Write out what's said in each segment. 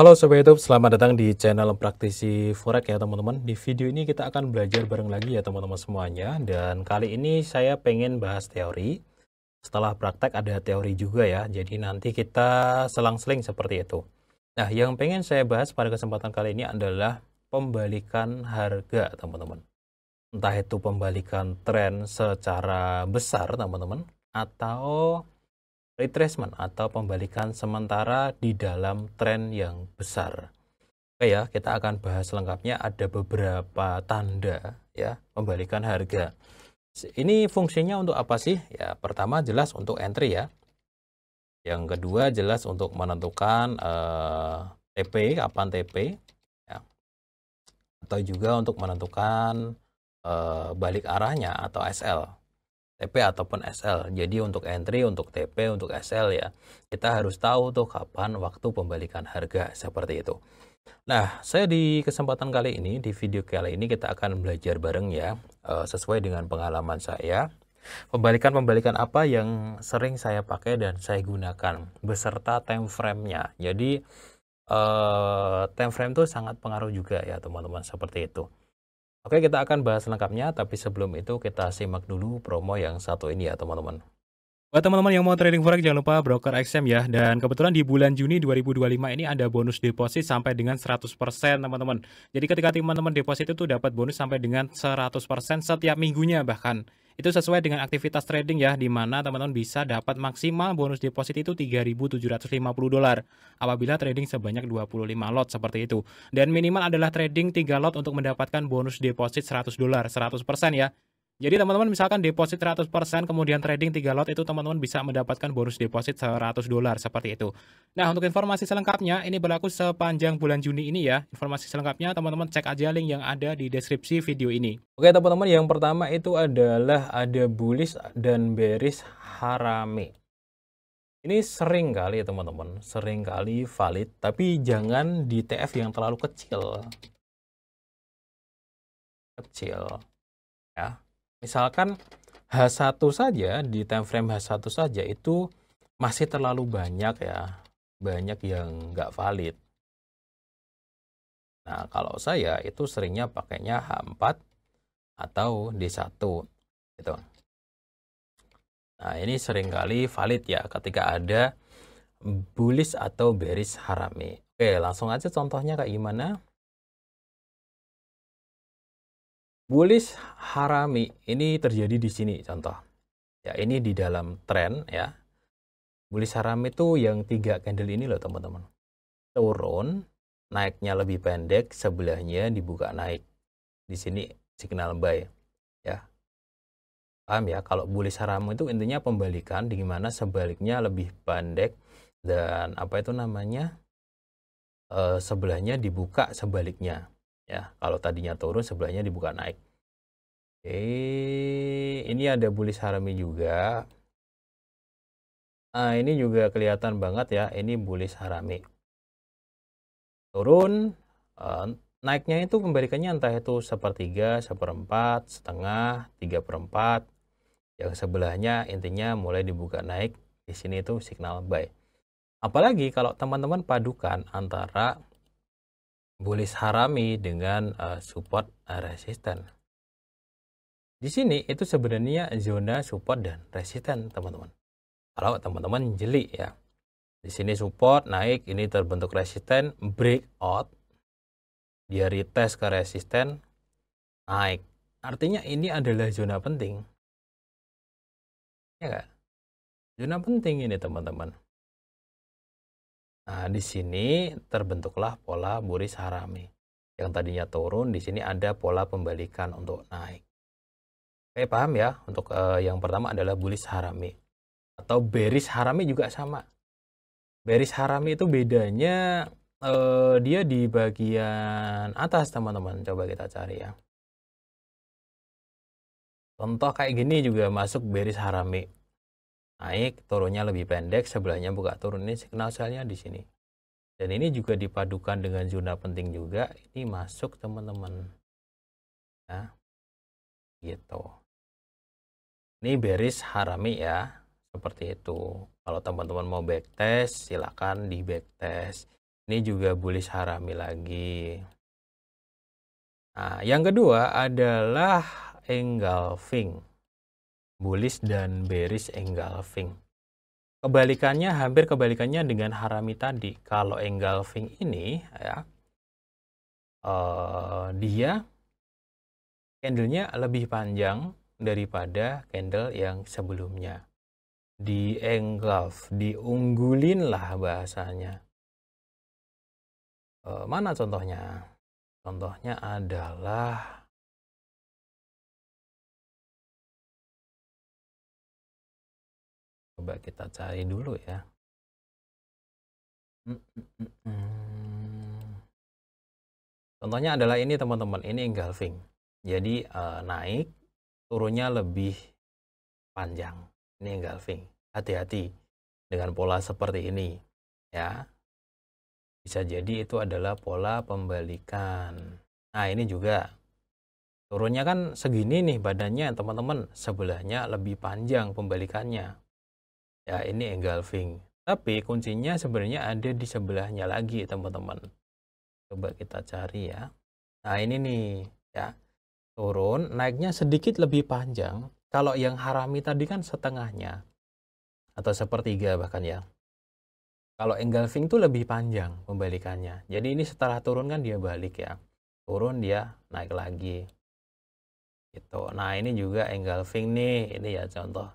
Halo Sobat YouTube, selamat datang di channel Praktisi Forex ya teman-teman. Di video ini kita akan belajar bareng lagi ya teman-teman semuanya. Dan kali ini saya pengen bahas teori. Setelah praktek ada teori juga ya. Jadi nanti kita selang-seling seperti itu. Nah, yang pengen saya bahas pada kesempatan kali ini adalah pembalikan harga teman-teman. Entah itu pembalikan tren secara besar teman-teman, atau retracement atau pembalikan sementara di dalam tren yang besar. Oke ya, kita akan bahas lengkapnya. Ada beberapa tanda ya pembalikan harga. Ini fungsinya untuk apa sih? Ya, pertama jelas untuk entry ya. Yang kedua jelas untuk menentukan TP, kapan TP ya. Atau juga untuk menentukan balik arahnya atau SL. TP ataupun SL. Jadi untuk entry, untuk TP, untuk SL ya, kita harus tahu tuh kapan waktu pembalikan harga seperti itu. Nah, saya di kesempatan kali ini, di video kali ini kita akan belajar bareng ya, sesuai dengan pengalaman saya. Pembalikan-pembalikan apa yang sering saya pakai dan saya gunakan beserta time frame-nya. Jadi time frame itu sangat pengaruh juga ya teman-teman, seperti itu. Oke, kita akan bahas lengkapnya, tapi sebelum itu kita simak dulu promo yang satu ini ya teman-teman. Buat teman-teman yang mau trading forex jangan lupa broker XM ya. Dan kebetulan di bulan Juni 2025 ini ada bonus deposit sampai dengan 100% teman-teman. Jadi ketika teman-teman deposit itu dapat bonus sampai dengan 100% setiap minggunya bahkan. Itu sesuai dengan aktivitas trading ya, di mana teman-teman bisa dapat maksimal bonus deposit itu $3.750 apabila trading sebanyak 25 lot seperti itu. Dan minimal adalah trading 3 lot untuk mendapatkan bonus deposit $100, 100% ya. Jadi teman-teman misalkan deposit 100% kemudian trading 3 lot itu teman-teman bisa mendapatkan bonus deposit $100 seperti itu. Nah, untuk informasi selengkapnya ini berlaku sepanjang bulan Juni ini ya. Informasi selengkapnya teman-teman cek aja link yang ada di deskripsi video ini. Oke teman-teman, yang pertama itu adalah ada bullish dan bearish harame. Ini sering kali ya teman-teman, sering kali valid, tapi jangan di TF yang terlalu kecil. Ya. Misalkan H1 saja, di time frame H1 saja itu masih terlalu banyak ya. Banyak yang nggak valid. Nah, kalau saya itu seringnya pakainya H4 atau D1 gitu. Nah, ini seringkali valid ya ketika ada bullish atau bearish harame. Oke, langsung aja contohnya kayak gimana. Bullish harame ini terjadi di sini contoh. Ya, ini di dalam tren ya. Bullish harame itu yang 3 candle ini loh teman-teman. Turun, naiknya lebih pendek, sebelahnya dibuka naik. Di sini signal buy ya. Paham ya? Kalau bullish harame itu intinya pembalikan, di mana sebaliknya lebih pendek dan apa itu namanya? Sebelahnya dibuka sebaliknya ya. Kalau tadinya turun, sebelahnya dibuka naik. Ini ada bullish harame juga. Nah, ini juga kelihatan banget ya, ini bullish harame. Turun, naiknya itu kembalikannya entah itu sepertiga, seperempat, setengah, 3/4. Yang sebelahnya intinya mulai dibuka naik, di sini itu signal buy. Apalagi kalau teman-teman padukan antara bullish harame dengan support resisten. Di sini itu sebenarnya zona support dan resisten teman-teman. Kalau teman-teman jeli ya. Di sini support naik, ini terbentuk resisten, breakout, dia retest ke resisten, naik. Artinya ini adalah zona penting. Ya enggak? Zona penting ini teman-teman. Nah, di sini terbentuklah pola bullish harame. Yang tadinya turun, di sini ada pola pembalikan untuk naik. Oke, paham ya? Untuk yang pertama adalah bullish harame. Atau bearish harame juga sama. Bearish harame itu bedanya dia di bagian atas teman-teman. Coba kita cari ya. Contoh kayak gini juga masuk bearish harame. Naik, turunnya lebih pendek, sebelahnya buka turun. Ini signal sell-nya di sini. Dan ini juga dipadukan dengan zona penting juga. Ini masuk teman-teman. Ya, gitu. Ini bearish harame ya. Seperti itu. Kalau teman-teman mau backtest, silakan di backtest. Ini juga bullish harami lagi. Nah, yang kedua adalah engulfing. Bullish dan bearish engulfing. Kebalikannya, hampir kebalikannya dengan harami tadi. Kalau engulfing ini ya, dia candlenya lebih panjang daripada candle yang sebelumnya. Di engulf, diunggulin lah bahasanya. Mana contohnya? Contohnya adalah coba kita cari dulu ya. Contohnya adalah ini teman-teman, ini engulfing. Jadi naik, turunnya lebih panjang. Ini engulfing. Hati-hati dengan pola seperti ini ya. Bisa jadi itu adalah pola pembalikan. Nah, ini juga turunnya kan segini nih badannya teman-teman, sebelahnya lebih panjang pembalikannya. Ya, ini engulfing. Tapi kuncinya sebenarnya ada di sebelahnya lagi teman-teman. Coba kita cari ya. Nah, ini nih ya. Turun, naiknya sedikit lebih panjang. Kalau yang harami tadi kan setengahnya atau sepertiga bahkan ya. Kalau engulfing itu lebih panjang pembalikannya. Jadi ini setelah turun kan dia balik ya. Turun dia naik lagi. Gitu. Nah, ini juga engulfing nih. Ini ya contoh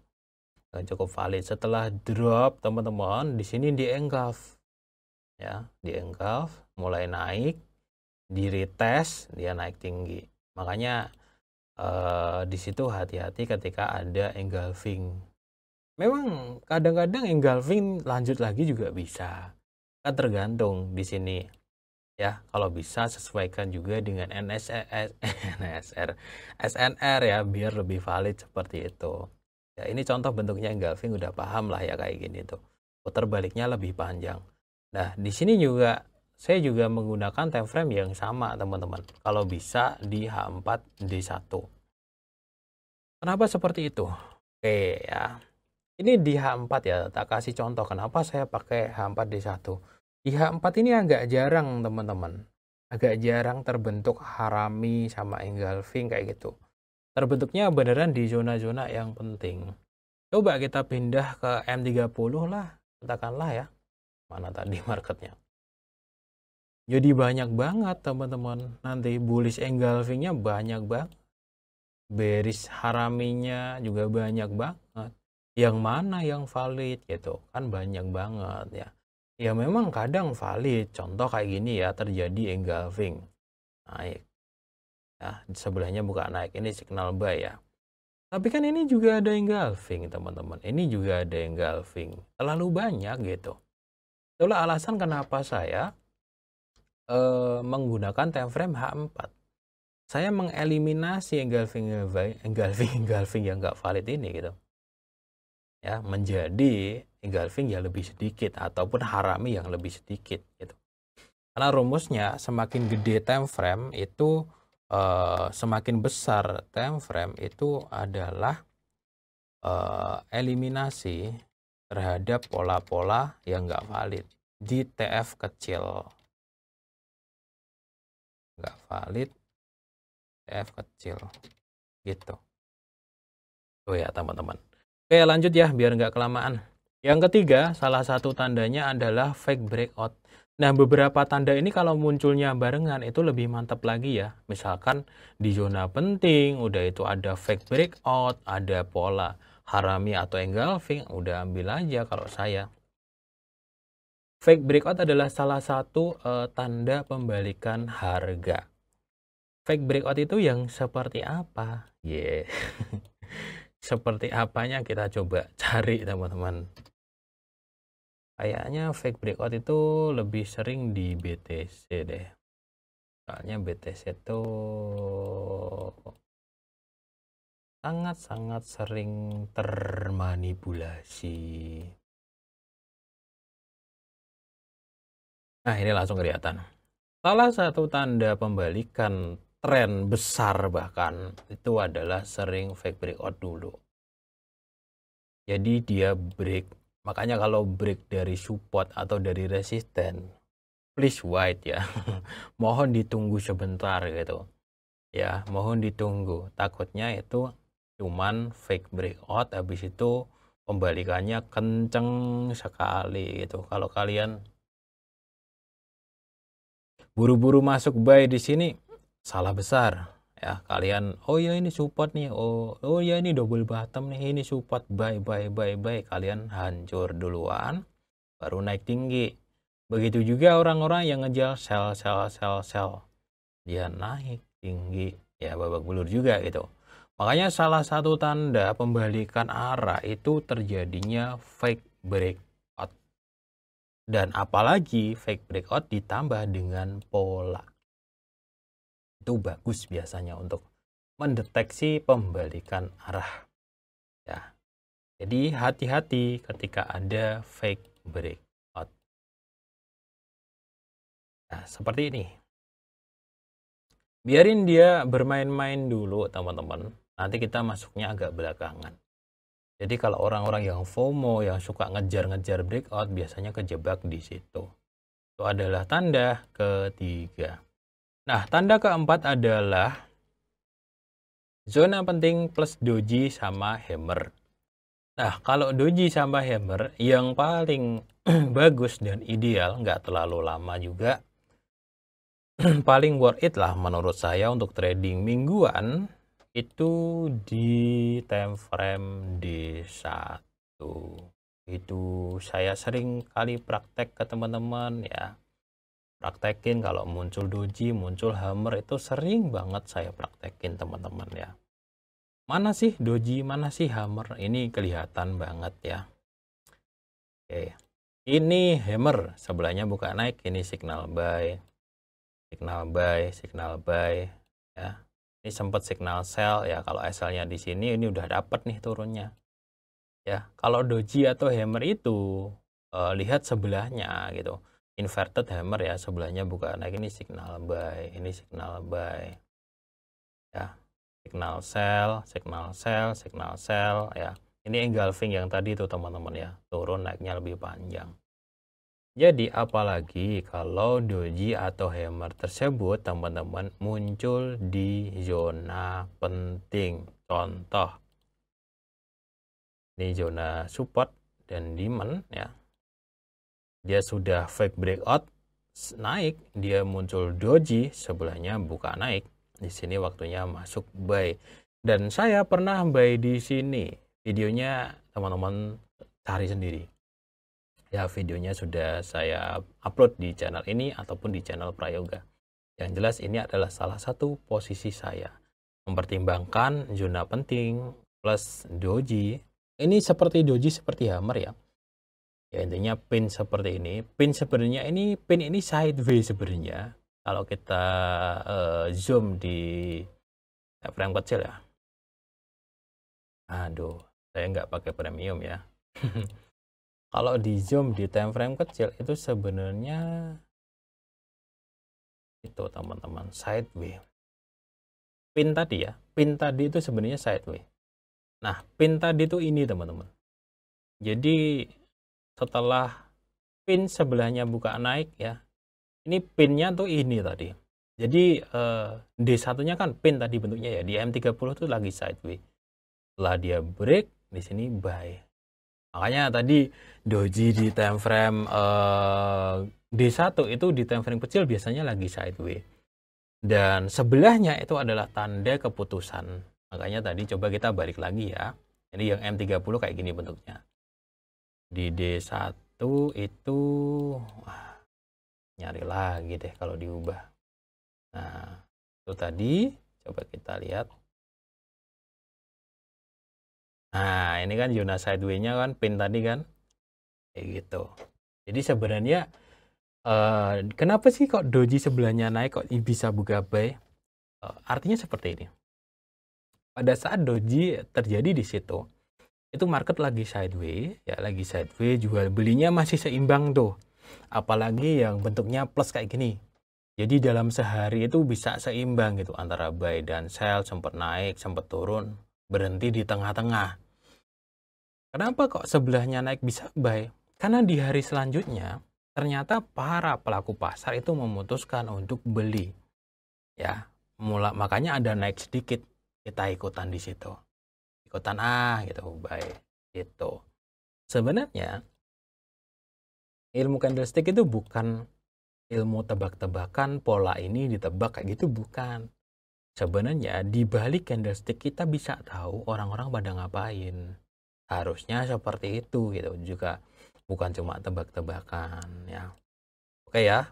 yang cukup valid. Setelah drop teman-teman, di sini di engulf. Ya, di engulf mulai naik, di retest dia naik tinggi. Makanya di situ hati-hati ketika ada engulfing. Memang kadang-kadang engulfing lanjut lagi juga bisa. Kan tergantung di sini. Ya, kalau bisa sesuaikan juga dengan SNR ya biar lebih valid seperti itu. Ya, ini contoh bentuknya engulfing udah paham lah ya kayak gini tuh. Putar baliknya lebih panjang. Nah, di sini juga saya juga menggunakan time frame yang sama, teman-teman. Kalau bisa di H4 D1. Kenapa seperti itu? Oke ya. Ini di H4 ya, tak kasih contoh kenapa saya pakai H4 D1. Di H4 ini agak jarang teman-teman. Agak jarang terbentuk harami sama engulfing kayak gitu. Terbentuknya beneran di zona-zona yang penting. Coba kita pindah ke M30 lah, katakanlah ya. Mana tadi marketnya? Jadi banyak banget teman-teman. Nanti bullish engulfingnya banyak banget. Bearish haraminya juga banyak banget. Yang mana yang valid gitu kan banyak banget ya. Ya memang kadang valid. Contoh kayak gini ya, terjadi engulfing naik ya, sebelahnya buka naik, ini signal buy ya. Tapi kan ini juga ada engulfing teman-teman, ini juga ada engulfing terlalu banyak gitu. Itulah alasan kenapa saya menggunakan time frame H4. Saya mengeliminasi engulfing yang nggak valid ini gitu ya, menjadi engulfing yang lebih sedikit ataupun harami yang lebih sedikit gitu. Karena rumusnya semakin gede time frame itu semakin besar time frame itu adalah eliminasi terhadap pola-pola yang nggak valid di TF kecil. Nggak valid TF kecil gitu. Oh ya teman-teman. Oke, lanjut ya biar nggak kelamaan. Yang ketiga, salah satu tandanya adalah fake breakout. Nah, beberapa tanda ini kalau munculnya barengan itu lebih mantap lagi ya. Misalkan di zona penting, udah itu ada fake breakout, ada pola harami atau engulfing, udah ambil aja kalau saya. Fake breakout adalah salah satu tanda pembalikan harga. Fake breakout itu yang seperti apa? Yeah. Seperti apanya kita coba cari teman-teman. Kayaknya fake breakout itu lebih sering di BTC deh. Soalnya BTC itu sangat-sangat sering termanipulasi. Nah, ini langsung kelihatan. Salah satu tanda pembalikan tren besar bahkan itu adalah sering fake breakout dulu. Jadi dia break. Makanya kalau break dari support atau dari resisten, please wait ya. Mohon ditunggu sebentar gitu. Ya, mohon ditunggu. Takutnya itu cuman fake breakout, habis itu pembalikannya kenceng sekali gitu. Kalau kalian buru-buru masuk buy di sini, salah besar. Ya, kalian, oh ya ini support nih, oh ya ini double bottom nih, ini support, buy. Kalian hancur duluan, baru naik tinggi. Begitu juga orang-orang yang ngejual sell. Dia naik tinggi, ya babak belur juga gitu. Makanya salah satu tanda pembalikan arah itu terjadinya fake breakout. Dan apalagi fake breakout ditambah dengan pola. Itu bagus biasanya untuk mendeteksi pembalikan arah. Ya. Jadi hati-hati ketika ada fake breakout. Nah, seperti ini. Biarin dia bermain-main dulu, teman-teman. Nanti kita masuknya agak belakangan. Jadi kalau orang-orang yang FOMO, yang suka ngejar-ngejar breakout, biasanya kejebak di situ. Itu adalah tanda ketiga. Nah, tanda keempat adalah zona penting plus doji sama hammer. Nah, kalau doji sama hammer, yang paling bagus dan ideal, nggak terlalu lama juga, paling worth it lah menurut saya untuk trading mingguan, itu di time frame D1. Itu saya sering kali praktek ke teman-teman ya. Praktekin kalau muncul doji, muncul hammer, itu sering banget saya praktekin teman-teman ya. Mana sih doji, mana sih hammer? Ini kelihatan banget ya. Oke. Ini hammer, sebelahnya buka naik, ini signal buy. Signal buy ya. Ini sempat signal sell ya. Kalau SL-nya di sini ini udah dapat nih turunnya. Ya, kalau doji atau hammer itu lihat sebelahnya gitu. Inverted hammer ya, sebelahnya buka naik, ini signal buy, ini signal buy. Ya. Signal sell ya. Ini engulfing yang tadi tuh teman-teman ya. Turun naiknya lebih panjang. Jadi apalagi kalau doji atau hammer tersebut teman-teman muncul di zona penting. Contoh, ini zona support dan demand ya. Dia sudah fake breakout naik, dia muncul doji, sebelahnya buka naik. Di sini waktunya masuk buy. Dan saya pernah buy di sini. Videonya teman-teman cari sendiri. Ya, videonya sudah saya upload di channel ini ataupun di channel Prayoga. Yang jelas ini adalah salah satu posisi saya. Mempertimbangkan zona penting plus doji. Ini seperti doji, seperti hammer ya. Ya intinya pin seperti ini. Pin sebenarnya pin ini sideways sebenarnya. Kalau kita zoom di frame kecil ya. Aduh, saya nggak pakai premium ya. Kalau di zoom di time frame kecil itu sebenarnya itu teman-teman sideways. Pin tadi ya, pin tadi itu sebenarnya sideways. Nah, pin tadi itu ini teman-teman. Jadi setelah pin sebelahnya buka naik ya, ini pinnya tuh ini tadi. Jadi D1-nya kan pin tadi bentuknya ya, di M30 tuh lagi sideways. Setelah dia break, di sini buy. Makanya tadi doji di time frame D1 itu di time frame kecil biasanya lagi sideways. Dan sebelahnya itu adalah tanda keputusan. Makanya tadi coba kita balik lagi ya. Jadi yang M30 kayak gini bentuknya. Di D1 itu nyari lagi deh kalau diubah. Nah, itu tadi coba kita lihat. Nah, ini kan zona sideways-nya kan, pin tadi kan. Kayak gitu. Jadi sebenarnya kenapa sih kok doji sebelahnya naik kok bisa buka buy? Artinya seperti ini. Pada saat doji terjadi di situ, itu market lagi sideways, ya lagi sideways, jual belinya masih seimbang tuh. Apalagi yang bentuknya plus kayak gini. Jadi dalam sehari itu bisa seimbang gitu antara buy dan sell, sempat naik, sempat turun, berhenti di tengah-tengah. Kenapa kok sebelahnya naik bisa buy? Karena di hari selanjutnya ternyata para pelaku pasar itu memutuskan untuk beli, ya. Makanya ada naik sedikit, kita ikutan di situ. Ikutan gitu, baik. Gitu. Sebenarnya ilmu candlestick itu bukan ilmu tebak-tebakan, pola ini ditebak kayak gitu, bukan. Sebenarnya di balik candlestick kita bisa tahu orang-orang pada ngapain. Harusnya seperti itu gitu juga, bukan cuma tebak-tebakan ya. Oke ya.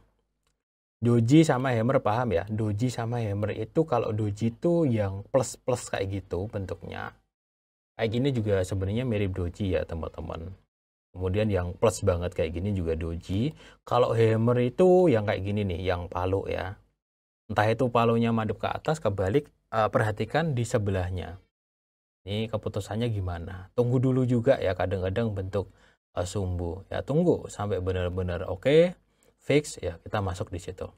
Doji sama hammer paham ya? Doji sama hammer itu, kalau doji itu yang plus-plus kayak gitu bentuknya. Kayak gini juga sebenarnya mirip doji ya teman-teman. Kemudian yang plus banget kayak gini juga doji. Kalau hammer itu yang kayak gini nih, yang palu ya. Entah itu palunya madep ke atas, kebalik, perhatikan di sebelahnya. Ini keputusannya gimana? Tunggu dulu juga ya, kadang-kadang bentuk sumbu. Ya tunggu sampai benar-benar oke, fix ya, kita masuk di situ.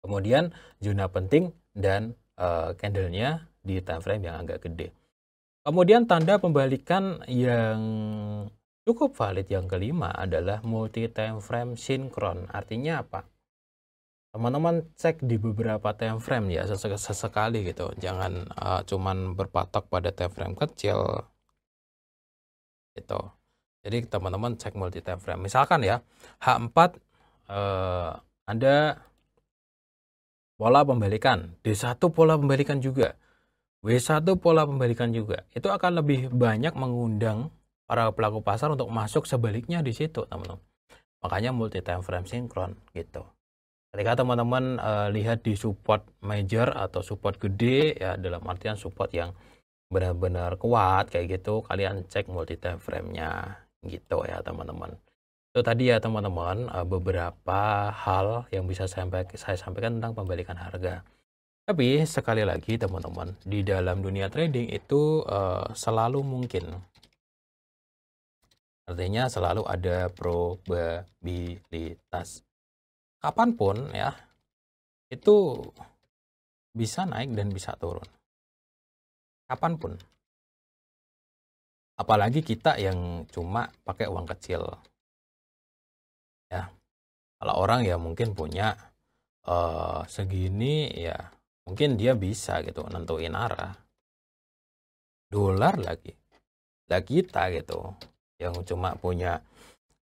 Kemudian zona penting dan candlenya di time frame yang agak gede. Kemudian tanda pembalikan yang cukup valid yang kelima adalah multi time frame sinkron. Artinya apa? Teman-teman cek di beberapa time frame ya, sesekali gitu. Jangan cuman berpatok pada time frame kecil gitu. Jadi teman-teman cek multi time frame. Misalkan ya, H4 ada pola pembalikan, D1 pola pembalikan juga, W1 pola pembalikan juga. Itu akan lebih banyak mengundang para pelaku pasar untuk masuk sebaliknya di situ, teman-teman. Makanya multi time frame sinkron gitu. Ketika teman-teman lihat di support major atau support gede ya, dalam artian support yang benar-benar kuat kayak gitu, kalian cek multi time frame-nya gitu ya teman-teman. Itu tadi ya teman-teman beberapa hal yang bisa saya sampaikan tentang pembalikan harga. Tapi sekali lagi teman-teman, di dalam dunia trading itu selalu mungkin. Artinya selalu ada probabilitas. Kapanpun ya, itu bisa naik dan bisa turun. Kapanpun. Apalagi kita yang cuma pakai uang kecil. Ya, kalau orang ya mungkin punya segini ya, mungkin dia bisa gitu nentuin arah. Dolar lagi. Lah kita gitu, yang cuma punya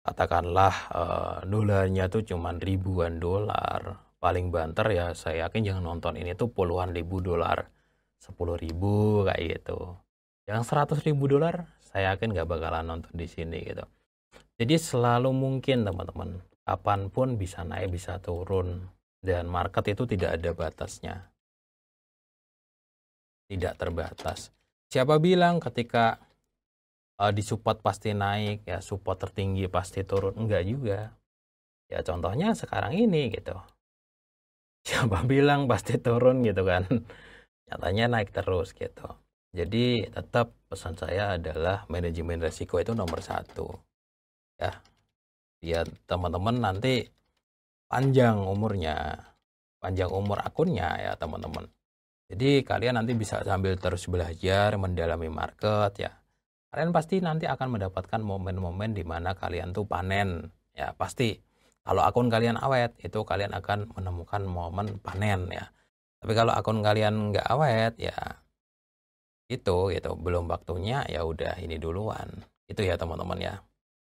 katakanlah dolarnya tuh cuma ribuan dolar. Paling banter ya saya yakin yang nonton ini tuh puluhan ribu dolar. 10.000 kayak gitu. Yang 100.000 dolar saya yakin nggak bakalan nonton di sini gitu. Jadi selalu mungkin teman-teman, kapanpun bisa naik bisa turun, dan market itu tidak ada batasnya, tidak terbatas. Siapa bilang ketika di support pasti naik ya, support tertinggi pasti turun? Enggak juga ya, contohnya sekarang ini gitu. Siapa bilang pasti turun gitu kan? Nyatanya naik terus gitu. Jadi tetap pesan saya adalah manajemen resiko itu nomor 1 ya. Biar teman-teman nanti panjang umurnya, panjang umur akunnya ya teman-teman. Jadi kalian nanti bisa sambil terus belajar mendalami market ya. Kalian pasti nanti akan mendapatkan momen-momen di mana kalian tuh panen ya, pasti. Kalau akun kalian awet, itu kalian akan menemukan momen panen ya. Tapi kalau akun kalian nggak awet ya, itu belum waktunya, ya udah ini duluan. Itu ya teman-teman ya.